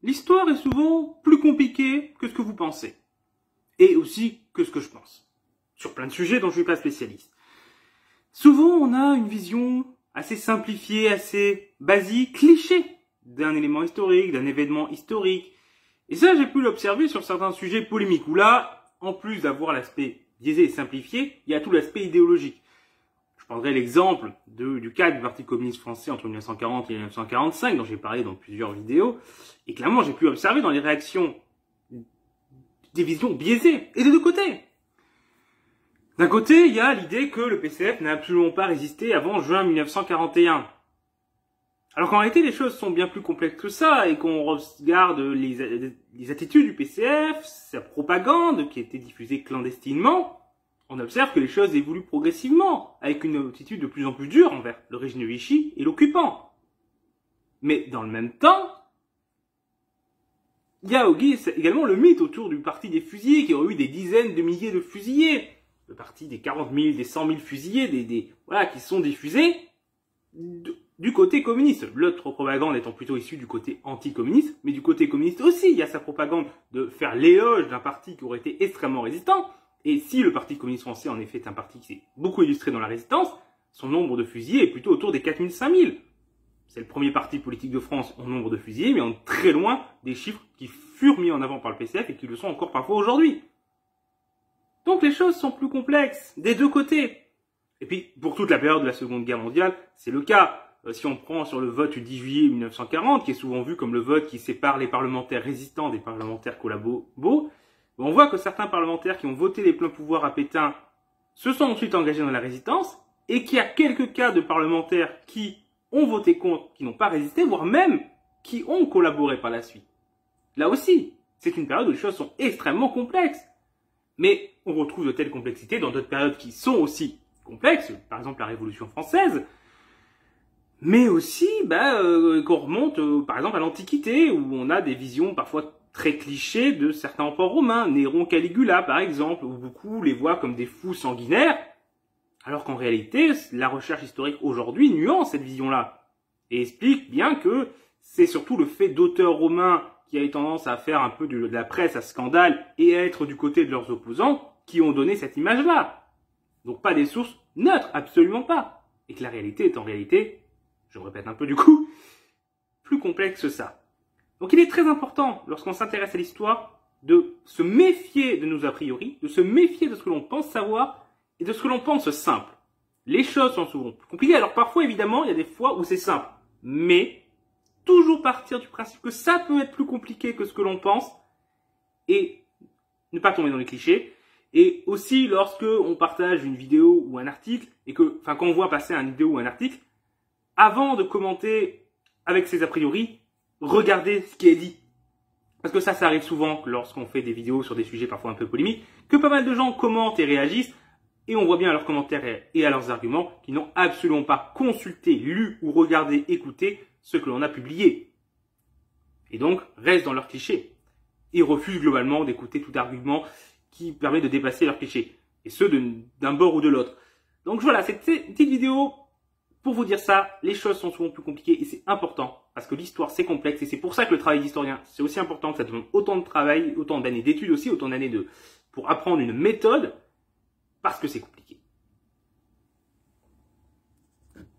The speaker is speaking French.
l'histoire est souvent plus compliquée que ce que vous pensez. Et aussi que ce que je pense. Sur plein de sujets dont je ne suis pas spécialiste. Souvent, on a une vision assez simplifiée, assez basique, cliché d'un élément historique, d'un événement historique. Et ça, j'ai pu l'observer sur certains sujets polémiques, où là, en plus d'avoir l'aspect biaisé et simplifié, il y a tout l'aspect idéologique. Je prendrai l'exemple du cas du Parti communiste français entre 1940 et 1945, dont j'ai parlé dans plusieurs vidéos, et clairement, j'ai pu observer dans les réactions des visions biaisées, et de deux côtés. D'un côté, il y a l'idée que le PCF n'a absolument pas résisté avant juin 1941. Alors qu'en réalité, les choses sont bien plus complexes que ça, et qu'on regarde les attitudes du PCF, sa propagande qui était diffusée clandestinement, on observe que les choses évoluent progressivement, avec une attitude de plus en plus dure envers le régime de Vichy et l'occupant. Mais dans le même temps, il y a également le mythe autour du parti des fusillés, qui aurait eu des dizaines de milliers de fusillés. Le parti des 40 000, des 100 000 fusillés, voilà, qui sont diffusés du côté communiste. L'autre propagande étant plutôt issue du côté anticommuniste, mais du côté communiste aussi, il y a sa propagande de faire l'éloge d'un parti qui aurait été extrêmement résistant. Et si le Parti communiste français, en effet, est un parti qui s'est beaucoup illustré dans la résistance, son nombre de fusillés est plutôt autour des 4 000, 5 000. C'est le premier parti politique de France en nombre de fusillés, mais on est très loin des chiffres qui furent mis en avant par le PCF et qui le sont encore parfois aujourd'hui. Donc les choses sont plus complexes, des deux côtés. Et puis, pour toute la période de la Seconde Guerre mondiale, c'est le cas. Si on prend sur le vote du 10 juillet 1940, qui est souvent vu comme le vote qui sépare les parlementaires résistants des parlementaires collabos, on voit que certains parlementaires qui ont voté les pleins pouvoirs à Pétain se sont ensuite engagés dans la résistance, et qu'il y a quelques cas de parlementaires qui ont voté contre, qui n'ont pas résisté, voire même qui ont collaboré par la suite. Là aussi, c'est une période où les choses sont extrêmement complexes. Mais on retrouve de telles complexités dans d'autres périodes qui sont aussi complexes, par exemple la Révolution française, mais aussi qu'on remonte par exemple à l'Antiquité, où on a des visions parfois très clichés de certains empereurs romains, Néron, Caligula par exemple, où beaucoup les voient comme des fous sanguinaires, alors qu'en réalité, la recherche historique aujourd'hui nuance cette vision-là, et explique bien que c'est surtout le fait d'auteurs romains qui avaient tendance à faire un peu de la presse à scandale et à être du côté de leurs opposants, qui ont donné cette image-là. Donc pas des sources neutres, absolument pas. Et que la réalité est en réalité, je me répète un peu du coup, plus complexe que ça. Donc il est très important, lorsqu'on s'intéresse à l'histoire, de se méfier de nos a priori, de se méfier de ce que l'on pense savoir et de ce que l'on pense simple. Les choses sont souvent plus compliquées. Alors parfois, évidemment, il y a des fois où c'est simple. Mais toujours partir du principe que ça peut être plus compliqué que ce que l'on pense et ne pas tomber dans les clichés. Et aussi, lorsque on partage une vidéo ou un article et quand on voit passer une vidéo ou un article, avant de commenter avec ses a priori, regardez ce qui est dit. Parce que ça arrive souvent lorsqu'on fait des vidéos sur des sujets parfois un peu polémiques, que pas mal de gens commentent et réagissent, et on voit bien à leurs commentaires et à leurs arguments qu'ils n'ont absolument pas consulté, lu ou regardé, écouté ce que l'on a publié. Et donc, restent dans leurs clichés. Ils refusent globalement d'écouter tout argument qui permet de dépasser leurs clichés. Et ce, d'un bord ou de l'autre. Donc voilà, cette petite vidéo, pour vous dire ça, les choses sont souvent plus compliquées et c'est important. Parce que l'histoire, c'est complexe et c'est pour ça que le travail d'historien, c'est aussi important, que ça demande autant de travail, autant d'années d'études aussi, autant d'années pour apprendre une méthode, parce que c'est compliqué.